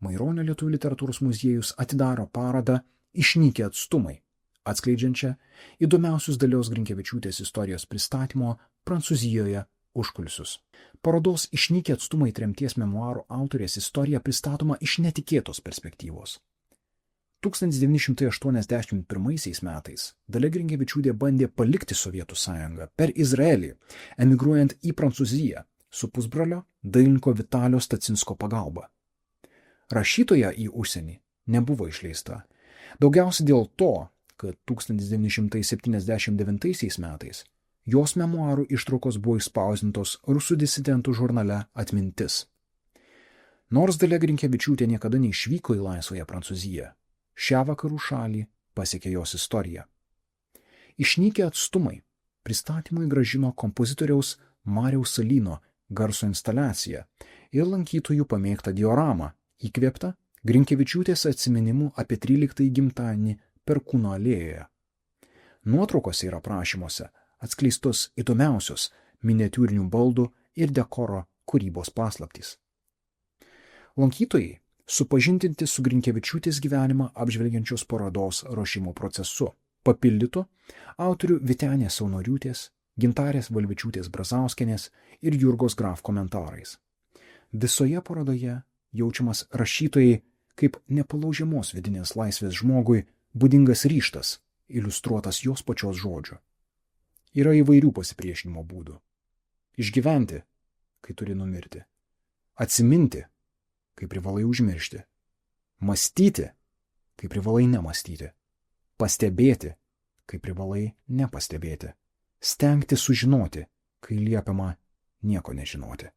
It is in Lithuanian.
Maironio lietuvių literatūros muziejus atidaro parodą Išnykę atstumai, atskleidžiančią įdomiausius Dalios Grinkevičiūtės istorijos pristatymo Prancūzijoje užkulisius. Parodos Išnykę atstumai tremties memuarų autorės istorija pristatoma iš netikėtos perspektyvos. 1981 metais Dalia Grinkevičiūtė bandė palikti Sovietų sąjungą per Izraelį, emigruojant į Prancūziją su pusbrolio dailininko Vitalio Stacinsko pagalba. Rašytoja į užsienį nebuvo išleista. Daugiausia dėl to, kad 1979 metais jos memuarų ištraukos buvo išspausdintos rusų disidentų žurnale Atmintis. Nors Dalia Grinkevičiūtė niekada neišvyko į laisvąją Prancūziją, šią vakarų šalį pasiekė jos istorija. Išnykę atstumai pristatymui grąžino kompozitoriaus Mariaus Salyno garso instaliaciją ir lankytojų pamėgtą dioramą, įkvėptą Grinkevičiūtės atsiminimų apie 13 gimtadienį Perkūno alėjoje. Nuotraukose ir aprašymuose atskleistos įdomiausios miniatiūrinių baldų ir dekoro kūrybos paslaptys. Lankytojai supažindinti su Grinkevičiūtės gyvenimą apžvelgiančios parodos ruošimo procesu, papildytų autorių Vytenės Saunoriūtės, Gintarės Valvičiūtės Brazauskienės ir Jurgos Graf komentarais. Visoje parodoje jaučiamas rašytojai kaip nepalaužiamos vidinės laisvės žmogui būdingas ryžtas, iliustruotas jos pačios žodžiu. Yra įvairių pasipriešinimo būdų. Išgyventi, kai turi numirti. Atsiminti, kai privalai užmiršti. Mąstyti, kai privalai nemąstyti. Pastebėti, kai privalai nepastebėti. Stengti sužinoti, kai liepiama nieko nežinoti.